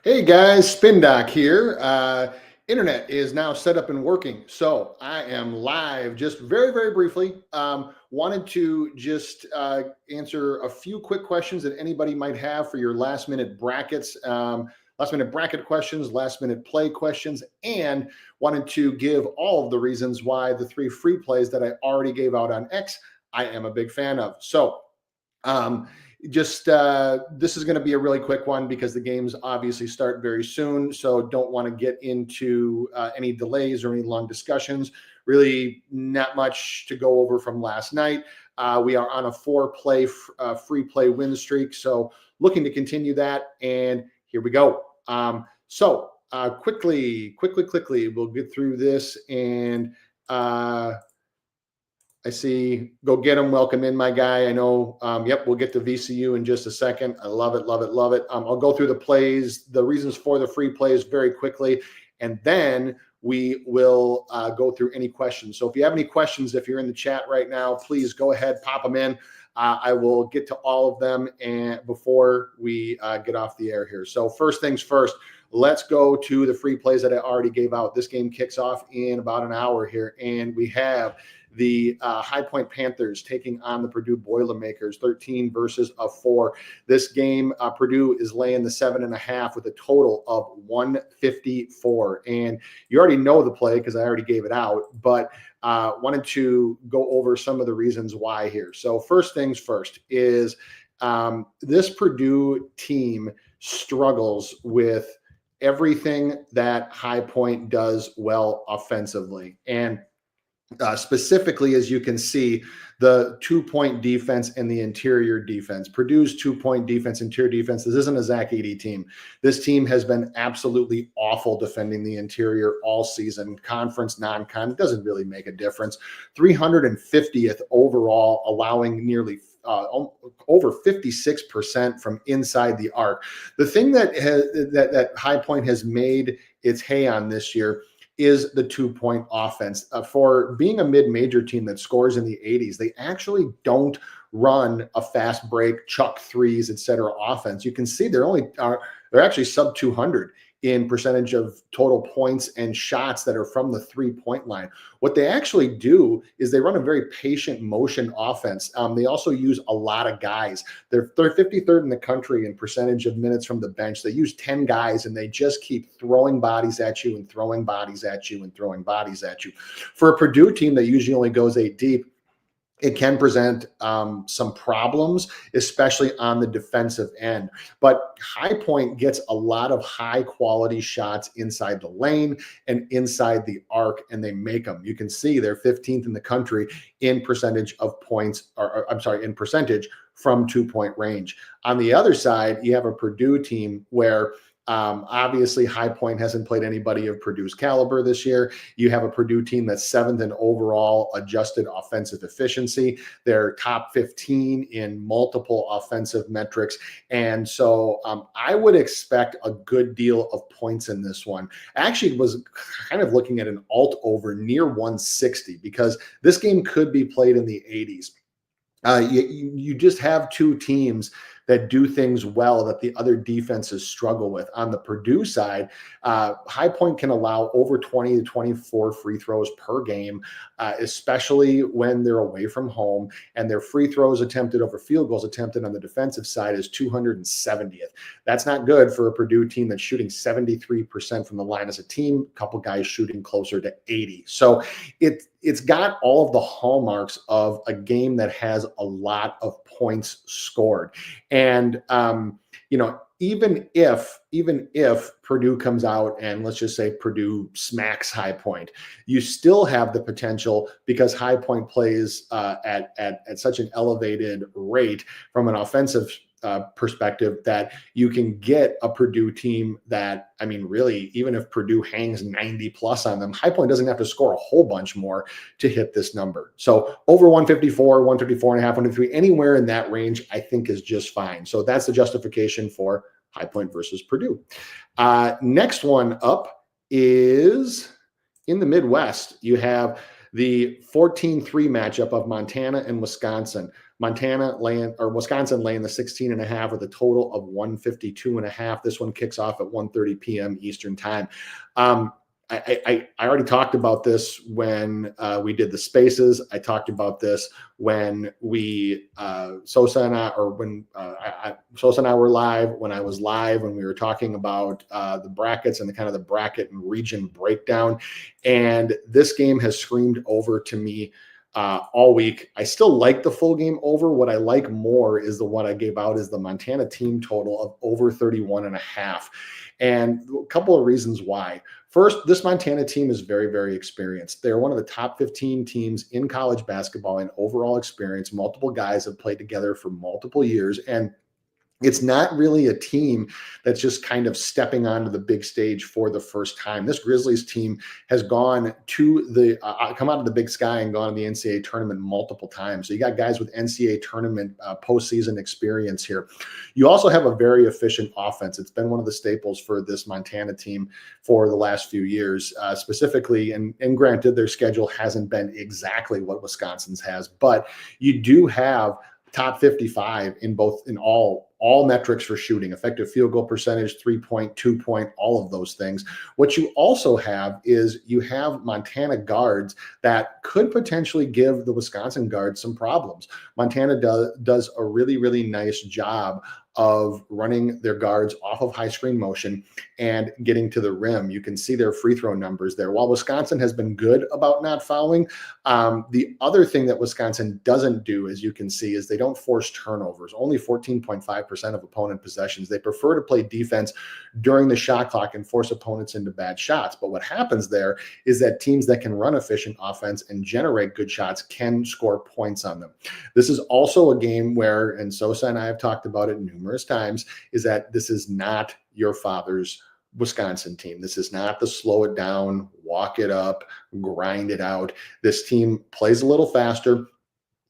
Hey guys, Spin Doc here. Internet is now set up and working, so I am live. Just very, very briefly, wanted to just answer a few quick questions that anybody might have for your last minute brackets, last minute bracket questions, last minute play questions, and wanted to give all of the reasons why the three free plays that I already gave out on X, I am a big fan of. So, um, just this is going to be a really quick one because the games obviously start very soon. So don't want to get into any delays or any long discussions. Really, not much to go over from last night. We are on a free play win streak. So looking to continue that. And here we go. Quickly, we'll get through this and. I see. Go get him. Welcome in, my guy. I know. Yep, we'll get to VCU in just a second. I love it, love it, love it. I'll go through the plays, the reasons for the free plays very quickly, and then we will go through any questions. So if you have any questions, if you're in the chat right now, please go ahead, pop them in. I will get to all of them and before we get off the air here. So first things first, let's go to the free plays that I already gave out. This game kicks off in about an hour here, and we have the High Point Panthers taking on the Purdue Boilermakers, 13 versus a 4. This game, Purdue is laying the 7.5 with a total of 154. And you already know the play because I already gave it out, but wanted to go over some of the reasons why here. So first things first is this Purdue team struggles with everything that High Point does well offensively. And specifically, as you can see, the 2-point defense and the interior defense. Purdue's 2-point defense, interior defense. This isn't a Zach Edey team. This team has been absolutely awful defending the interior all season. Conference, non-con, it doesn't really make a difference. 350th overall, allowing nearly over 56% from inside the arc. The thing that High Point has made its hay on this year is the 2-point offense. For being a mid-major team that scores in the 80s, they actually don't run a fast break, chuck threes, etc. offense. You can see they're actually sub 200 in percentage of total points and shots that are from the 3-point line. What they actually do is they run a very patient motion offense. They also use a lot of guys. They're 53rd in the country in percentage of minutes from the bench. They use 10 guys, and they just keep throwing bodies at you and throwing bodies at you and throwing bodies at you. For a Purdue team that usually only goes 8 deep, it can present some problems, especially on the defensive end. But High Point gets a lot of high-quality shots inside the lane and inside the arc, and they make them. You can see they're 15th in the country in percentage of points, in percentage from 2-point range. On the other side, you have a Purdue team where obviously High Point hasn't played anybody of Purdue's caliber this year. You have a Purdue team that's 7th in overall adjusted offensive efficiency. They're top 15 in multiple offensive metrics. And so I would expect a good deal of points in this one. I actually was kind of looking at an alt over near 160 because this game could be played in the 80s. You just have two teams that do things well that the other defenses struggle with. On the Purdue side, High Point can allow over 20 to 24 free throws per game, especially when they're away from home. And their free throws attempted over field goals attempted on the defensive side is 270th. That's not good for a Purdue team that's shooting 73% from the line as a team, a couple guys shooting closer to 80. So it's got all of the hallmarks of a game that has a lot of points scored. And, even if Purdue comes out and let's just say Purdue smacks High Point, you still have the potential because High Point plays at such an elevated rate from an offensive perspective that you can get a Purdue team that, really, even if Purdue hangs 90 plus on them, High Point doesn't have to score a whole bunch more to hit this number. So over 154, 154 and a half, 153, anywhere in that range, I think is just fine. So that's the justification for High Point versus Purdue. Next one up is in the Midwest. You have the 14-3 matchup of Montana and Wisconsin. Wisconsin laying the 16.5 with a total of 152.5. This one kicks off at 1:30 p.m. Eastern time. I already talked about this when we did the spaces. I talked about this when we Sosa and I were live. When I was live, when we were talking about the brackets and the kind of the bracket and region breakdown, and this game has screamed over to me all week. I still like the full game over. What I like more is the one I gave out is the Montana team total of over 31.5. And a couple of reasons why. First, this Montana team is very, very experienced. They're one of the top 15 teams in college basketball in overall experience. Multiple guys have played together for multiple years. And it's not really a team that's just kind of stepping onto the big stage for the first time. This Grizzlies team has gone to the come out of the Big Sky and gone to the NCAA tournament multiple times. So you got guys with NCAA tournament postseason experience here. You also have a very efficient offense. It's been one of the staples for this Montana team for the last few years, specifically. And granted, their schedule hasn't been exactly what Wisconsin's has, but you do have top 55 in all metrics for shooting, effective field goal percentage, 3-point, 2-point, all of those things. What you also have is you have Montana guards that could potentially give the Wisconsin guards some problems. Montana does a really, really nice job of running their guards off of high screen motion and getting to the rim. You can see their free throw numbers there. While Wisconsin has been good about not fouling, the other thing that Wisconsin doesn't do, as you can see, is they don't force turnovers. Only 14.5% of opponent possessions. They prefer to play defense during the shot clock and force opponents into bad shots. But what happens there is that teams that can run efficient offense and generate good shots can score points on them. This is also a game where, and Sosa and I have talked about it numerous times, is that this is not your father's Wisconsin team. This is not the slow it down, walk it up, grind it out. This team plays a little faster.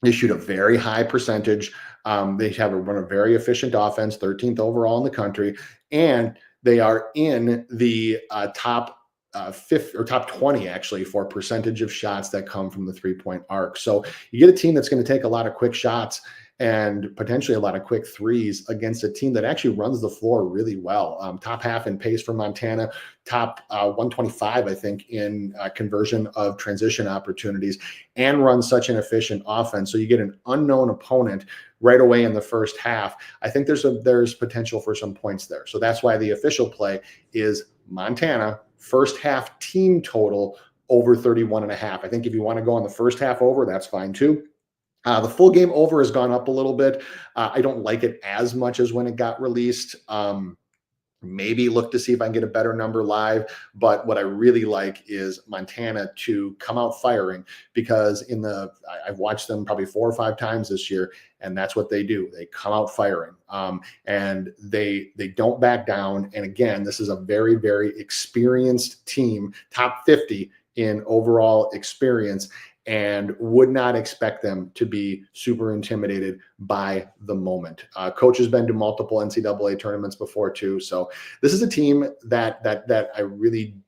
They shoot a very high percentage. They run a very efficient offense, 13th overall in the country, and they are in the top 20 actually for percentage of shots that come from the 3-point arc. So you get a team that's going to take a lot of quick shots and potentially a lot of quick threes against a team that actually runs the floor really well. Top half in pace for Montana, top 125, I think, in conversion of transition opportunities, and runs such an efficient offense. So you get an unknown opponent right away in the first half. I think there's potential for some points there. So that's why the official play is Montana first half team total over 31.5. I think if you want to go on the first half over, that's fine too. The full game over has gone up a little bit. I don't like it as much as when it got released. Maybe look to see if I can get a better number live. But what I really like is Montana to come out firing, because I've watched them probably 4 or 5 times this year, and that's what they do. They come out firing, and they don't back down. And again, this is a very, very experienced team, top 50 in overall experience, and would not expect them to be super intimidated by the moment. Coach has been to multiple NCAA tournaments before too. So this is a team that I really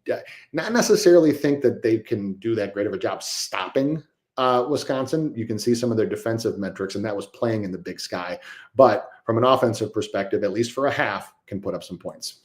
not necessarily think that they can do that great of a job stopping Wisconsin. You can see some of their defensive metrics, and that was playing in the Big Sky. But from an offensive perspective, at least for a half, can put up some points.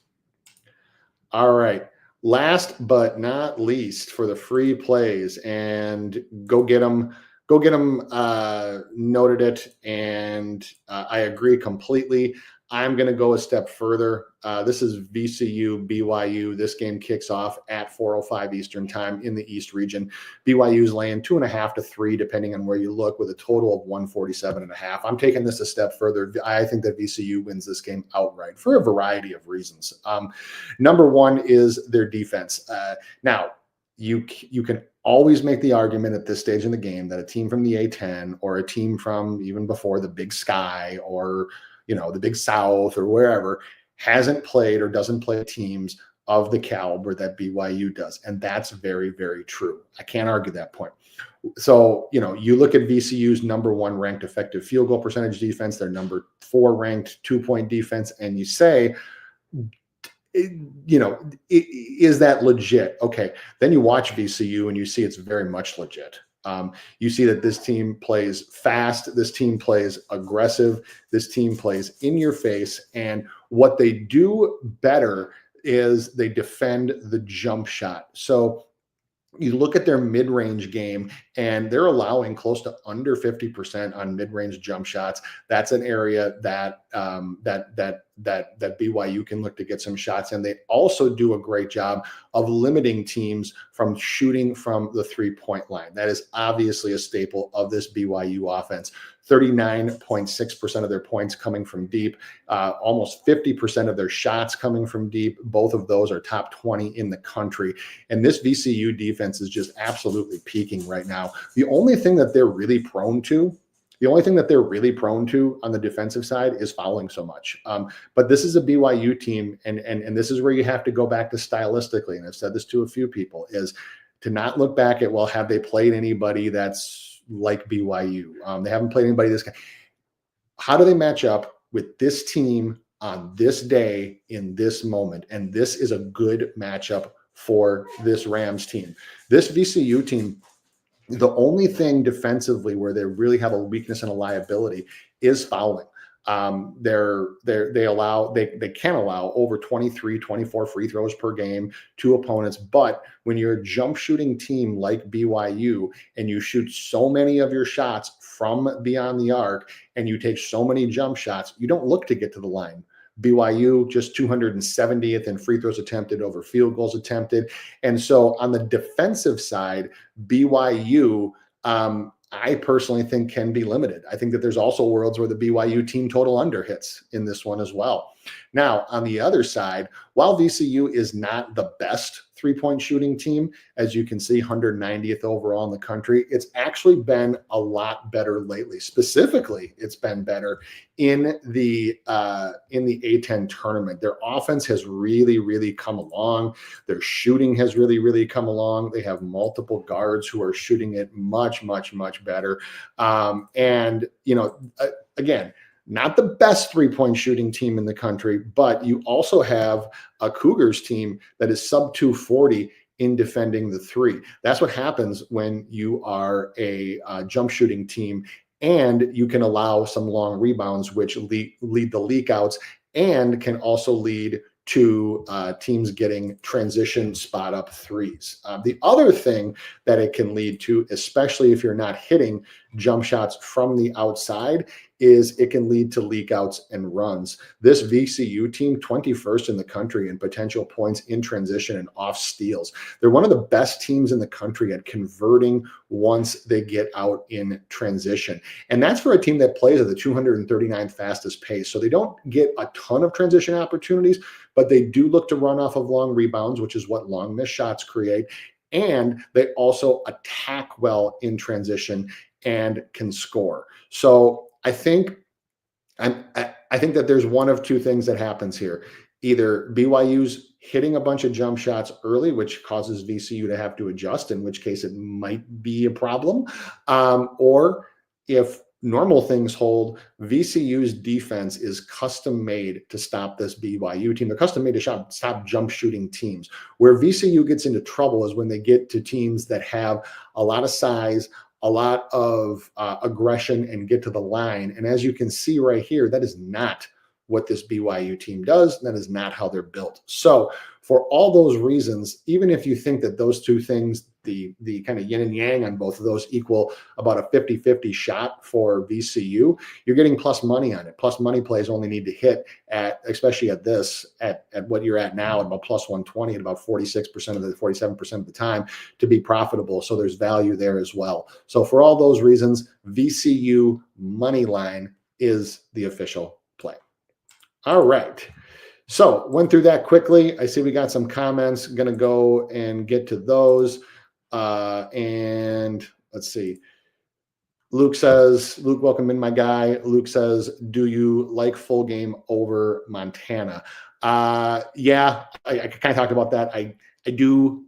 All right. Last but not least, for the free plays, and go get them. Noted it, and I agree completely. I'm going to go a step further. This is VCU BYU. This game kicks off at 4:05 Eastern time in the East region. BYU's laying 2.5 to 3, depending on where you look, with a total of 147.5. I'm taking this a step further. I think that VCU wins this game outright for a variety of reasons. Number one is their defense. Now, you can always make the argument at this stage in the game that a team from the A-10 or a team from even before the Big Sky or the Big South or wherever hasn't played or doesn't play teams of the caliber that BYU does. And that's very, very true. I can't argue that point. So, you look at VCU's number 1 ranked effective field goal percentage defense, their number 4 ranked 2-point defense, and you say, is that legit? Okay. Then you watch VCU and you see it's very much legit. You see that this team plays fast, this team plays aggressive, this team plays in your face. And what they do better is they defend the jump shot. So you look at their mid-range game and they're allowing close to under 50% on mid-range jump shots. That's an area that that BYU can look to get some shots in. They also do a great job of limiting teams from shooting from the three-point line. That is obviously a staple of this BYU offense. 39.6% of their points coming from deep, almost 50% of their shots coming from deep. Both of those are top 20 in the country. And this VCU defense is just absolutely peaking right now. The only thing that they're really prone to on the defensive side is fouling so much. But this is a BYU team, and this is where you have to go back to stylistically, and I've said this to a few people, is to not look back at, well, have they played anybody that's like BYU? They haven't played anybody this guy. How do they match up with this team on this day in this moment? And this is a good matchup for this Rams team. This VCU team, the only thing defensively where they really have a weakness and a liability is fouling. They can allow over 23, 24 free throws per game to opponents. But when you're a jump shooting team like BYU and you shoot so many of your shots from beyond the arc and you take so many jump shots, you don't look to get to the line. BYU just 270th in free throws attempted over field goals attempted. And so on the defensive side, BYU, I personally think can be limited. I think that there's also worlds where the BYU team total under hits in this one as well. Now, on the other side, while VCU is not the best three-point shooting team, as you can see, 190th overall in the country, it's actually been a lot better lately. Specifically, it's been better in the A10 tournament. Their offense has really, really come along. Their shooting has really, really come along. They have multiple guards who are shooting it much, much, much better. And, again, not the best three-point shooting team in the country, but you also have a Cougars team that is sub 240 in defending the three. That's what happens when you are a jump shooting team and you can allow some long rebounds, which lead the leak outs and can also lead to teams getting transition spot up threes. The other thing that it can lead to, especially if you're not hitting jump shots from the outside, is it can lead to leak outs and runs. This VCU team, 21st in the country in potential points in transition and off steals. They're one of the best teams in the country at converting once they get out in transition. And that's for a team that plays at the 239th fastest pace. So they don't get a ton of transition opportunities, but they do look to run off of long rebounds, which is what long missed shots create. And they also attack well in transition and can score. So I think that there's one of two things that happens here. Either BYU's hitting a bunch of jump shots early, which causes VCU to have to adjust, in which case it might be a problem. Or if normal things hold, VCU's defense is custom made to stop this BYU team. They're custom made to stop jump shooting teams. Where VCU gets into trouble is when they get to teams that have a lot of size, a lot of aggression, and get to the line. And as you can see right here, that is not what this BYU team does. That is not how they're built. So for all those reasons, even if you think that those two things, the kind of yin and yang on both of those equal about a 50-50 shot for VCU, you're getting plus money on it. Plus money plays only need to hit at, especially at what you're at now, at about plus 120 at about 47% of the time to be profitable. So there's value there as well. So for all those reasons, VCU money line is the official play. All right. So went through that quickly. I see we got some comments. Going to go and get to those. And let's see. Luke, welcome in, my guy. Luke says, do you like full game over Montana? Yeah, I kind of talked about that. I do.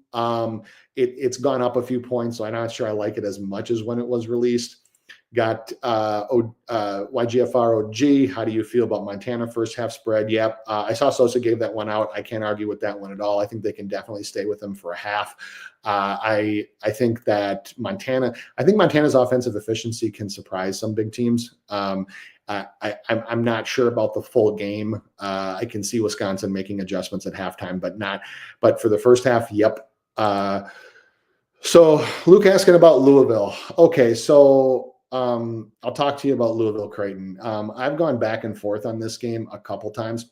It's gone up a few points, so I'm not sure I like it as much as when it was released. Got YGFR OG. How do you feel about Montana first half spread? Yep. I saw Sosa gave that one out. I can't argue with that one at all. I think they can definitely stay with them for a half. I think that Montana's offensive efficiency can surprise some big teams. I'm not sure about the full game. I can see Wisconsin making adjustments at halftime, but for the first half, yep. So Luke asking about Louisville. Okay, so I'll talk to you about Louisville Creighton. I've gone back and forth on this game a couple times.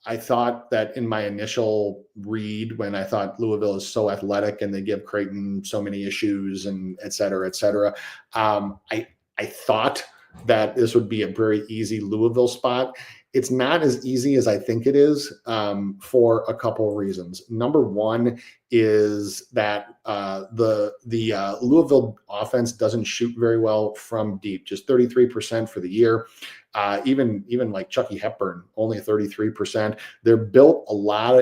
I thought that in my initial read, when I thought Louisville is so athletic and they give Creighton so many issues and et cetera, I thought that this would be a very easy Louisville spot. It's not as easy as I think it is, for a couple of reasons. Number one is that the Louisville offense doesn't shoot very well from deep, just 33% for the year. Even like Chucky Hepburn, only 33%. They're built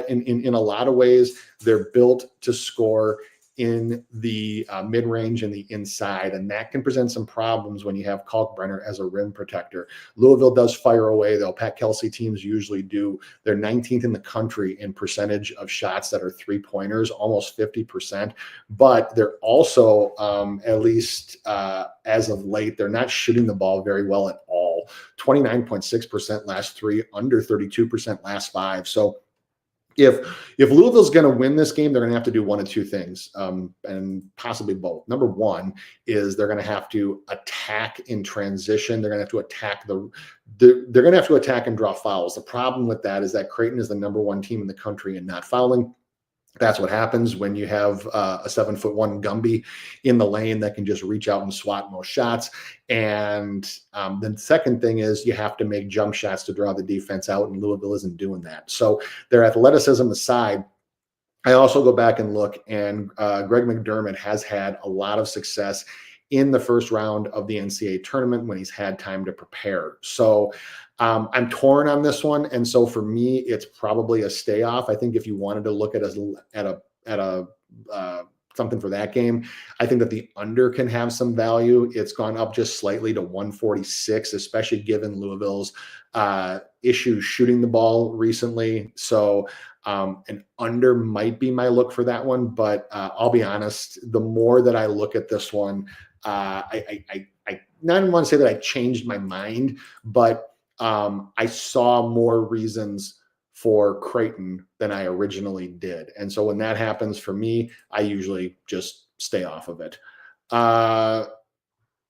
in a lot of ways. They're built to score in the mid-range and the inside, and that can present some problems when you have Kalkbrenner as a rim protector. Louisville does fire away, though. Pat Kelsey teams usually do. They're 19th in the country in percentage of shots that are three-pointers, almost 50%, but they're also, at least as of late, they're not shooting the ball very well at all. 29.6% last three, under 32% last five. So if Louisville's going to win this game, they're going to have to do one of two things, and possibly both. Number one is they're going to have to attack in transition. They're going to have to attack they're going to have to attack and draw fouls. The problem with that is that Creighton is the number one team in the country in not fouling. That's what happens when you have a 7'1" Gumby in the lane that can just reach out and swat most shots. And the second thing is you have to make jump shots to draw the defense out, and Louisville isn't doing that. So their athleticism aside, I also go back and look, and Greg McDermott has had a lot of success in the first round of the NCAA tournament when he's had time to prepare. So I'm torn on this one, and so for me, it's probably a stay off. I think if you wanted to look at something for that game, I think that the under can have some value. It's gone up just slightly to 146, especially given Louisville's issues shooting the ball recently. So an under might be my look for that one, but I'll be honest, the more that I look at this one, I not want to say that I changed my mind, but I saw more reasons for Creighton than I originally did. And so when that happens for me, I usually just stay off of it.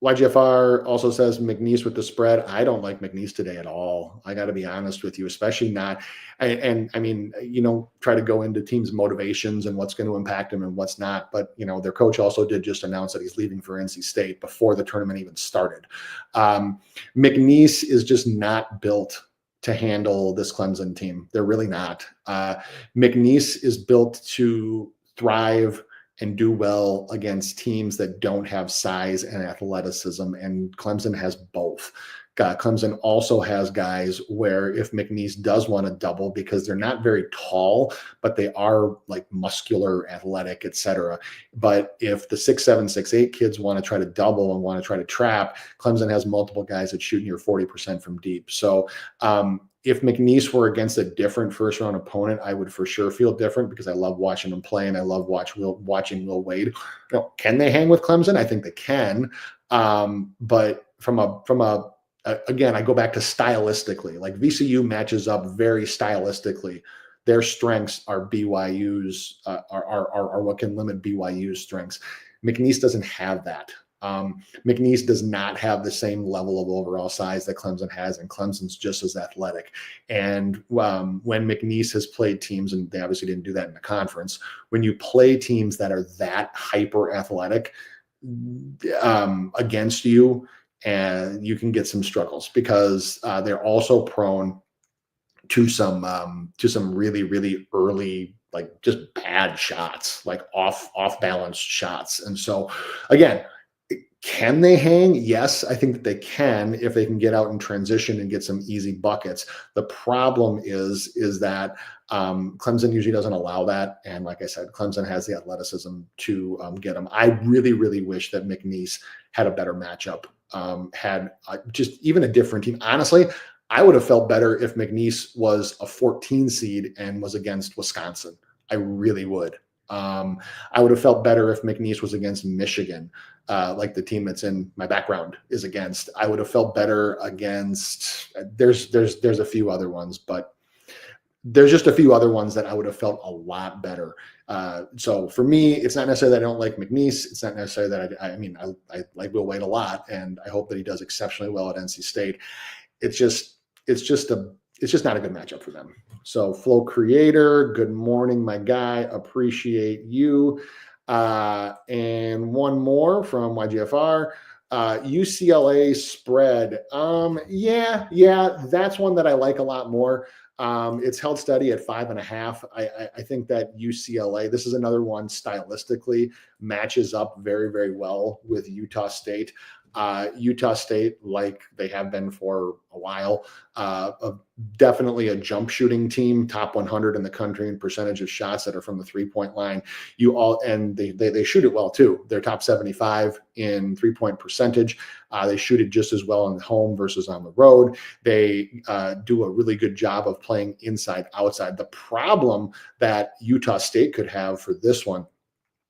YGFR also says McNeese with the spread. I don't like McNeese today at all. I got to be honest with you, especially not. And I mean, try to go into teams' motivations and what's going to impact them and what's not. But, their coach also did just announce that he's leaving for NC State before the tournament even started. McNeese is just not built to handle this Clemson team. They're really not. McNeese is built to thrive and do well against teams that don't have size and athleticism, and Clemson has both. Clemson also has guys where if McNeese does want to double, because they're not very tall, but they are like muscular, athletic, etc. But if the 6'7", 6'8" kids want to try to double and want to try to trap, Clemson has multiple guys that shoot near 40% from deep. So if McNeese were against a different first-round opponent, I would for sure feel different, because I love watching them play and I love watching Will Wade. Can they hang with Clemson? I think they can, but again, I go back to stylistically. Like VCU matches up very stylistically. Their strengths are BYU's are what can limit BYU's strengths. McNeese doesn't have that. McNeese does not have the same level of overall size that Clemson has, and Clemson's just as athletic. And when McNeese has played teams, and they obviously didn't do that in the conference, when you play teams that are that hyper athletic against you, and you can get some struggles, because they're also prone to some really, really early, like just bad shots, like off balance shots. And so again, Can they hang? Yes, I think that they can if they can get out in transition and get some easy buckets. The problem is that Clemson usually doesn't allow that, and like I said, Clemson has the athleticism to get them. I really, really wish that McNeese had a better matchup, had just even a different team. Honestly, I would have felt better if McNeese was a 14 seed and was against Wisconsin. I really would. I would have felt better if McNeese was against Michigan, like the team that's in my background is against. I would have felt better against. There's a few other ones, but there's just a few other ones that I would have felt a lot better. So for me, it's not necessarily that I don't like McNeese. It's not necessarily that I like Will Wade a lot, and I hope that he does exceptionally well at NC State. It's just not a good matchup for them. So Flow Creator, good morning, my guy. Appreciate you. And one more from YGFR. UCLA spread. Yeah, that's one that I like a lot more. It's held steady at 5.5. I think that UCLA, this is another one stylistically matches up very, very well with Utah State. Utah State, like they have been for a while, definitely a jump shooting team, top 100 in the country in percentage of shots that are from the 3-point line. They shoot it well too. They're top 75 in 3-point percentage. They shoot it just as well on the home versus on the road. They do a really good job of playing inside outside. The problem that Utah State could have for this one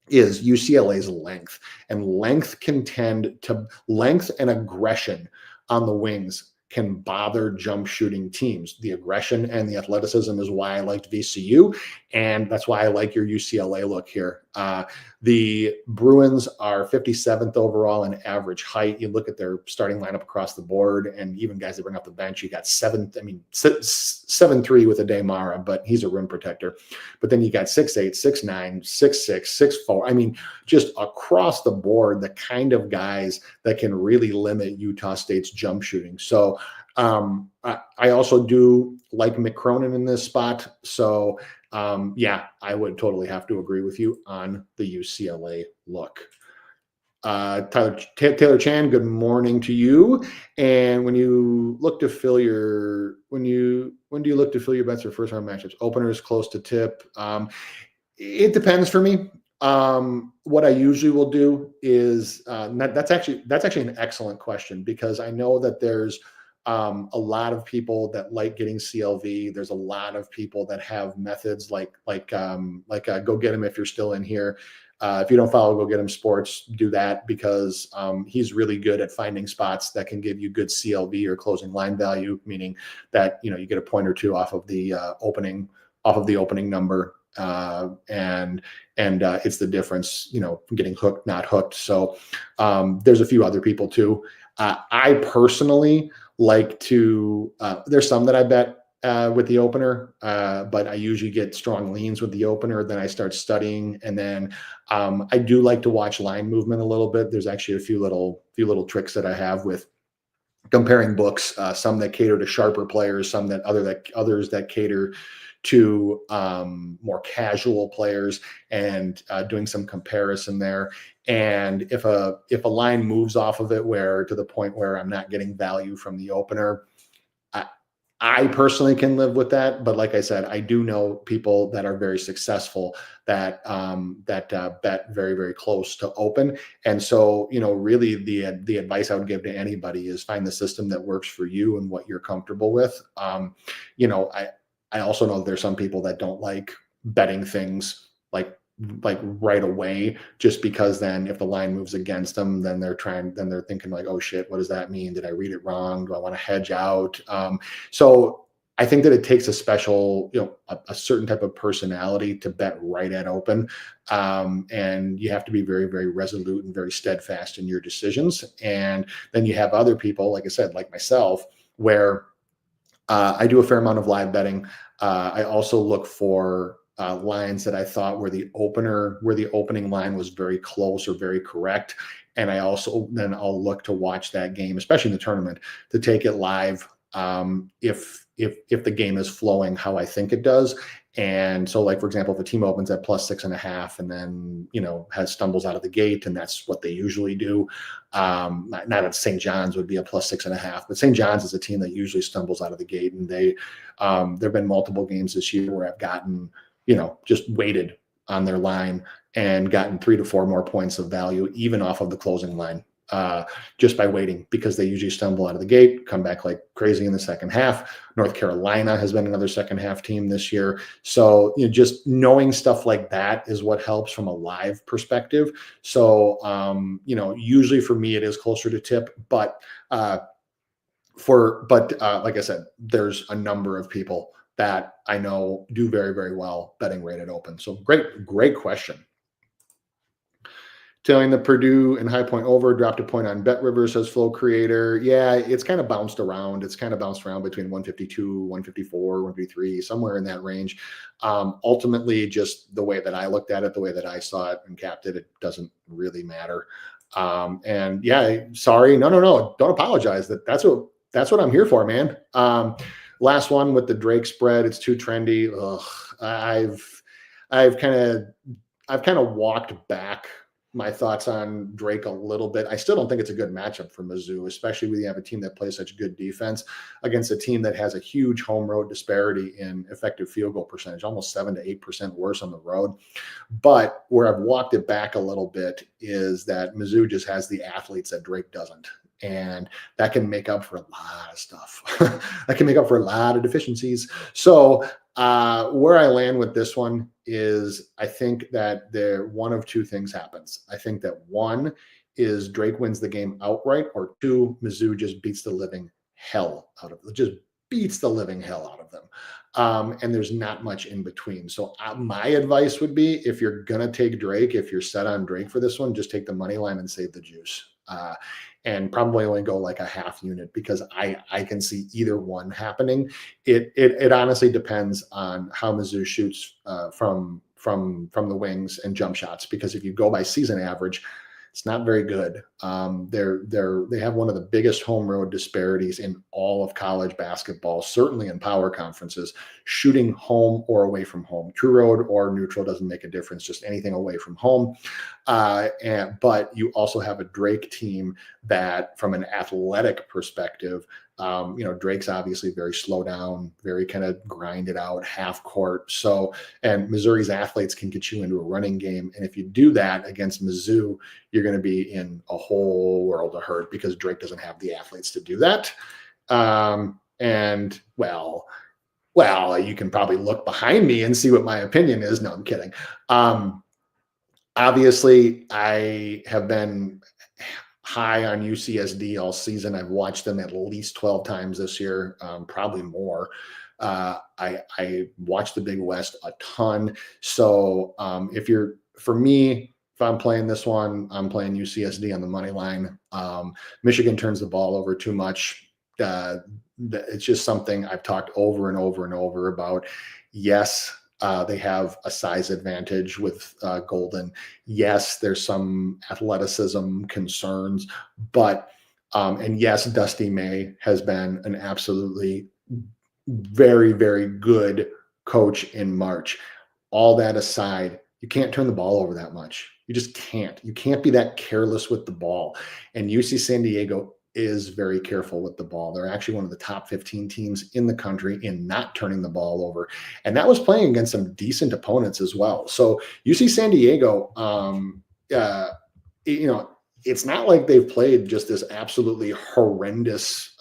is UCLA's length, and length and aggression on the wings can bother jump shooting teams. The aggression and the athleticism is why I liked VCU, and that's why I like your UCLA look here. The Bruins are 57th overall in average height. You look at their starting lineup across the board, and even guys that bring up the bench, you got 7'3" with a Damara, but he's a rim protector. But then you got 6'8", 6'9", 6'6", 6'4". Just across the board, the kind of guys that can really limit Utah State's jump shooting. So I also do like Mick Cronin in this spot. So yeah, I would totally have to agree with you on the UCLA look. Taylor Chan, good morning to you. And when do you look to fill your bets for first round matchups? Openers close to tip. It depends for me. What I usually will do is that's actually an excellent question, because I know that there's a lot of people that like getting CLV. There's a lot of people that have methods like Go Get Him if you're still in here. If you don't follow Go Get Him Sports, do that, because he's really good at finding spots that can give you good CLV or closing line value, meaning that you get a point or two off of the opening number, and it's the difference, getting hooked, not hooked. So there's a few other people too. I personally like to, there's some that I bet with the opener, but I usually get strong leans with the opener. Then I start studying, and then I do like to watch line movement a little bit. There's actually a few little tricks that I have with comparing books, some that cater to sharper players, some that others that cater to more casual players, and doing some comparison there. And if a line moves off of it to the point where I'm not getting value from the opener, I personally can live with that. But like I said, I do know people that are very successful that bet very, very close to open. And so, really the advice I would give to anybody is find the system that works for you and what you're comfortable with. I also know there's some people that don't like betting things like right away, just because then if the line moves against them, then they're thinking like, oh shit, what does that mean? Did I read it wrong? Do I want to hedge out? So I think that it takes a special, a certain type of personality to bet right at open. And you have to be very, very resolute and very steadfast in your decisions. And then you have other people, like I said, like myself, where I do a fair amount of live betting. I also look for lines that I thought where the opening line was very close or very correct. And I'll look to watch that game, especially in the tournament, to take it live. If if the game is flowing how I think it does. And so, like, for example, if a team opens at +6.5 and then, has stumbles out of the gate, and that's what they usually do. Not that St. John's would be a +6.5, but St. John's is a team that usually stumbles out of the gate. And there've been multiple games this year where I've gotten, just waited on their line and gotten 3 to 4 more points of value, even off of the closing line, just by waiting, because they usually stumble out of the gate, come back like crazy in the second half. North Carolina has been another second half team this year. So, just knowing stuff like that is what helps from a live perspective. So, usually for me, it is closer to tip, but like I said, there's a number of people that I know do very, very well betting rated open. So great question. Telling the Purdue and High Point over, dropped a point on Bet River, says Flow Creator. Yeah, it's kind of bounced around. It's kind of bounced around between 152, 154, 153, somewhere in that range. Ultimately, just the way that I looked at it, the way that I saw it and capped it, it doesn't really matter. And yeah, sorry. No. Don't apologize. That's what I'm here for, man. Last one with the Drake spread. It's too trendy. Ugh, I've kind of walked back my thoughts on Drake a little bit. I still don't think it's a good matchup for Mizzou, especially when you have a team that plays such good defense against a team that has a huge home road disparity in effective field goal percentage, almost 7 to 8% worse on the road. But where I've walked it back a little bit is that Mizzou just has the athletes that Drake doesn't. And that can make up for a lot of stuff. That can make up for a lot of deficiencies. So where I land with this one is, I think that one of two things happens. I think that one is Drake wins the game outright, or two, Mizzou just beats the living hell out of them. And there's not much in between. So my advice would be, if you're going to take Drake, if you're set on Drake for this one, just take the money line and save the juice. And probably only go like a half unit, because I can see either one happening. It honestly depends on how Mizzou shoots from the wings and jump shots, because if you go by season average, it's not very good. They have one of the biggest home road disparities in all of college basketball, certainly in power conferences, shooting home or away from home. True road or neutral doesn't make a difference, just anything away from home. But you also have a Drake team that, from an athletic perspective, Drake's obviously very slow down, very kind of grind it out, half court. So, and Missouri's athletes can get you into a running game. And if you do that against Mizzou, you're going to be in a whole world of hurt, because Drake doesn't have the athletes to do that. And well, you can probably look behind me and see what my opinion is. No, I'm kidding. Obviously, I have been high on UCSD all season. I've watched them at least 12 times this year, probably more. I watched the Big West a ton. So if I'm playing this one, I'm playing UCSD on the money line. Michigan turns the ball over too much. It's just something I've talked over and over and over about. Yes, they have a size advantage with Golden. Yes, there's some athleticism concerns, but and yes, Dusty May has been an absolutely very, very good coach in March. All that aside, you can't turn the ball over that much. You just can't. You can't be that careless with the ball. And UC San Diego is very careful with the ball. They're actually one of the top 15 teams in the country in not turning the ball over. And that was playing against some decent opponents as well. So UC San Diego, it's not like they've played just this absolutely horrendous,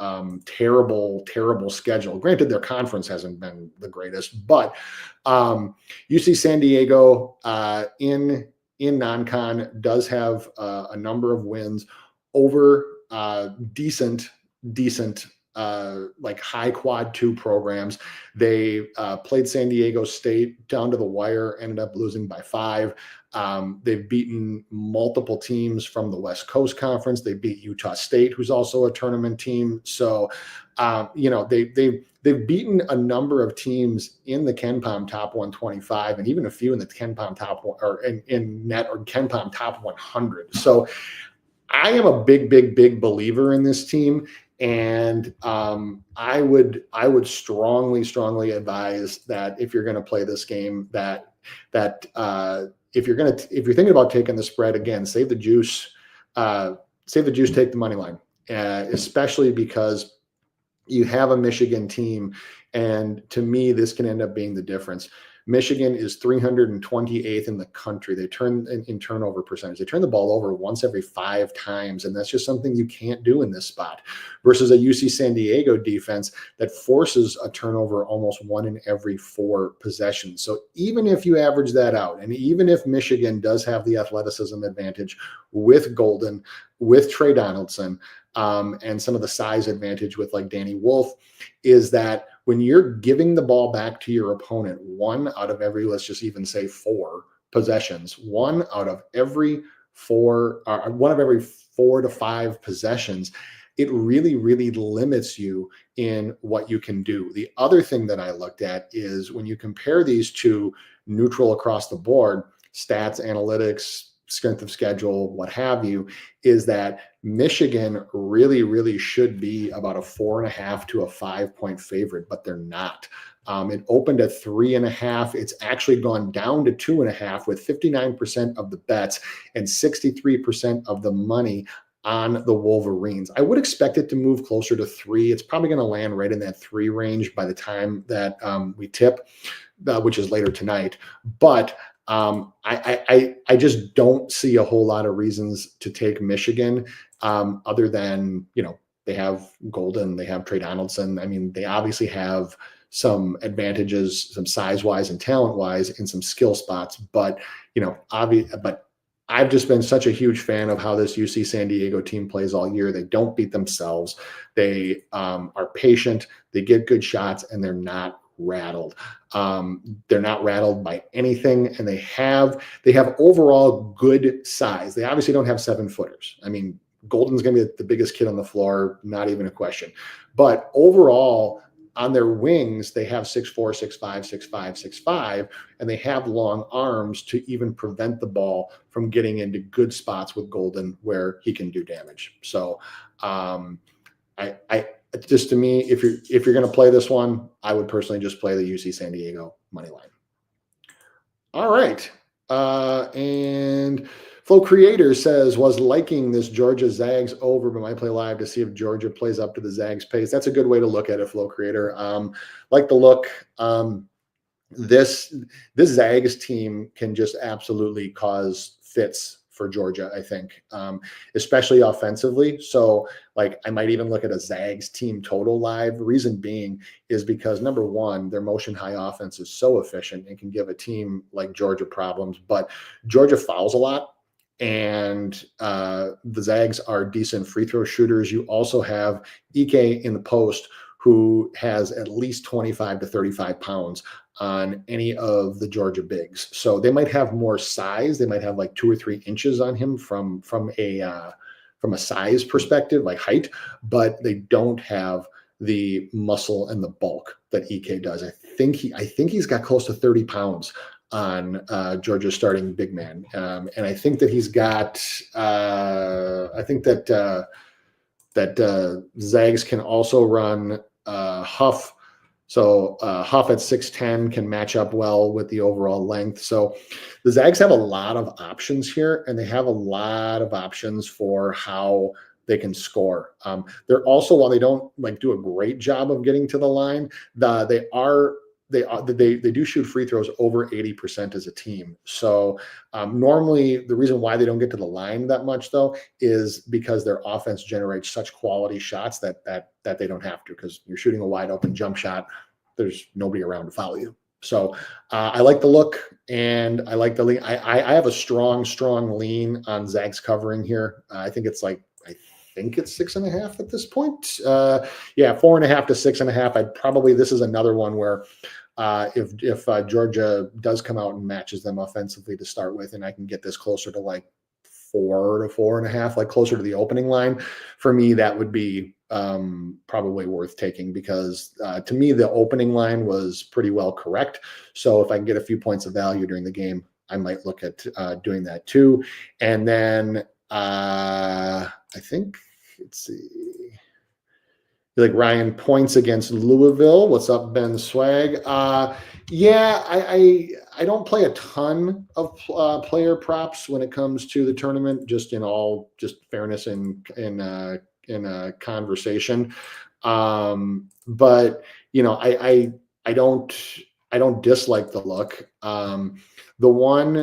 terrible schedule. Granted, their conference hasn't been the greatest, but UC San Diego in non-con does have a number of wins over decent like high quad 2 programs. They played San Diego State down to the wire, ended up losing by 5. They've beaten multiple teams from the West Coast Conference. They beat Utah State, who's also a tournament team. So, they've beaten a number of teams in the KenPom top 125, and even a few in the KenPom top, or in net or KenPom top 100. So I am a big believer in this team, and I would strongly advise that if you're going to play this game, that if you're thinking about taking the spread again, save the juice, uh, take the money line, especially because you have a Michigan team, and to me, this can end up being the difference. Michigan is 328th in the country. They turn in turnover percentage. They turn the ball over once every 5 times, and that's just something you can't do in this spot. Versus a UC San Diego defense that forces a turnover almost 1 in every 4 possessions. So even if you average that out, and even if Michigan does have the athleticism advantage with Golden, with Trey Donaldson, and some of the size advantage with like Danny Wolf, is that when you're giving the ball back to your opponent 1 out of every, let's just even say 4 possessions, 1 of every 4 to 5 possessions, it really limits you in what you can do. The other thing that I looked at is when you compare these two neutral across the board, stats, analytics, strength of schedule, what have you, is that Michigan really should be about a 4.5 to a 5 point favorite, but they're not. It opened at 3.5. It's actually gone down to 2.5 with 59% of the bets and 63% of the money on the Wolverines. I would expect it to move closer to 3. It's probably going to land right in that 3 range by the time that we tip, which is later tonight. But I just don't see a whole lot of reasons to take Michigan, other than, they have Golden, they have Trey Donaldson. I mean, they obviously have some advantages, some size wise and talent wise, in some skill spots. But but I've just been such a huge fan of how this UC San Diego team plays all year. They don't beat themselves. They are patient. They get good shots, and they're not rattled. They're not rattled by anything, and they have overall good size. They obviously don't have 7-footers. I mean, Golden's going to be the biggest kid on the floor, not even a question. But overall, on their wings, they have 6'4", 6'5", 6'5", 6'5", and they have long arms to even prevent the ball from getting into good spots with Golden where he can do damage. So I just, to me, if you're going to play this one, I would personally just play the UC San Diego money line. All right. And Flow Creator says, was liking this Georgia Zags over, but might play live to see if Georgia plays up to the Zags pace. That's a good way to look at it, Flow Creator. Like the look. This Zags team can just absolutely cause fits for Georgia, I think, especially offensively. So, like, I might even look at a Zags team total live. Reason being is because, number one, their motion high offense is so efficient and can give a team like Georgia problems. But Georgia fouls a lot, and the Zags are decent free throw shooters. You also have Ike in the post, who has at least 25 to 35 pounds on any of the Georgia bigs. So they might have more size. They might have like 2 or 3 inches on him from a size perspective, like height, but they don't have the muscle and the bulk that Ike does. I think he's got close to 30 pounds on Georgia's starting big man. And I think that he's got, that Zags can also run Huff. So Huff at 6'10" can match up well with the overall length. So the Zags have a lot of options here, and they have a lot of options for how they can score. They're also, while they don't do a great job of getting to the line, they do shoot free throws over 80% as a team. So normally the reason why they don't get to the line that much, though, is because their offense generates such quality shots that they don't have to, because you're shooting a wide open jump shot. There's nobody around to foul you. So I like the look, and I like the lean. I have a strong lean on Zags covering here. I think it's 6.5 at this point. 4.5 to 6.5. This is another one where if Georgia does come out and matches them offensively to start with, and I can get this closer to 4 to 4.5, closer to the opening line, for me, that would be probably worth taking, because to me, the opening line was pretty well correct. So if I can get a few points of value during the game, I might look at doing that too. And then I think, let's see. Like Ryan points against Louisville. What's up, Ben Swag? Yeah, I don't play a ton of player props when it comes to the tournament. Just in all just fairness in a conversation. But you know, I don't dislike the look. The one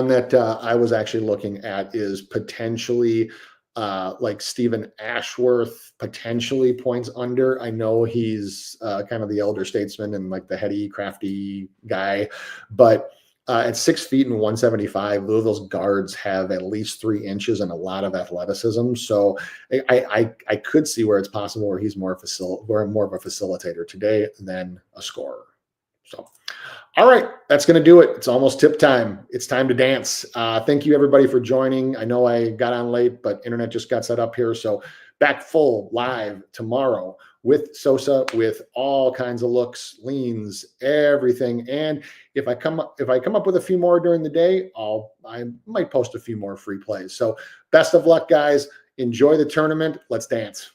that I was actually looking at is potentially like Stephen Ashworth, potentially points under. I know he's kind of the elder statesman and like the heady, crafty guy, but at 6 feet and 175, Louisville's guards have at least 3 inches and a lot of athleticism. So I could see where it's possible where he's more of a facilitator today than a scorer. So. All right, that's going to do it. It's almost tip time. It's time to dance. Thank you, everybody, for joining. I know I got on late, but internet just got set up here. So back full live tomorrow with Sosa, with all kinds of looks, leans, everything. And if I come up with a few more during the day, I might post a few more free plays. So best of luck, guys. Enjoy the tournament. Let's dance.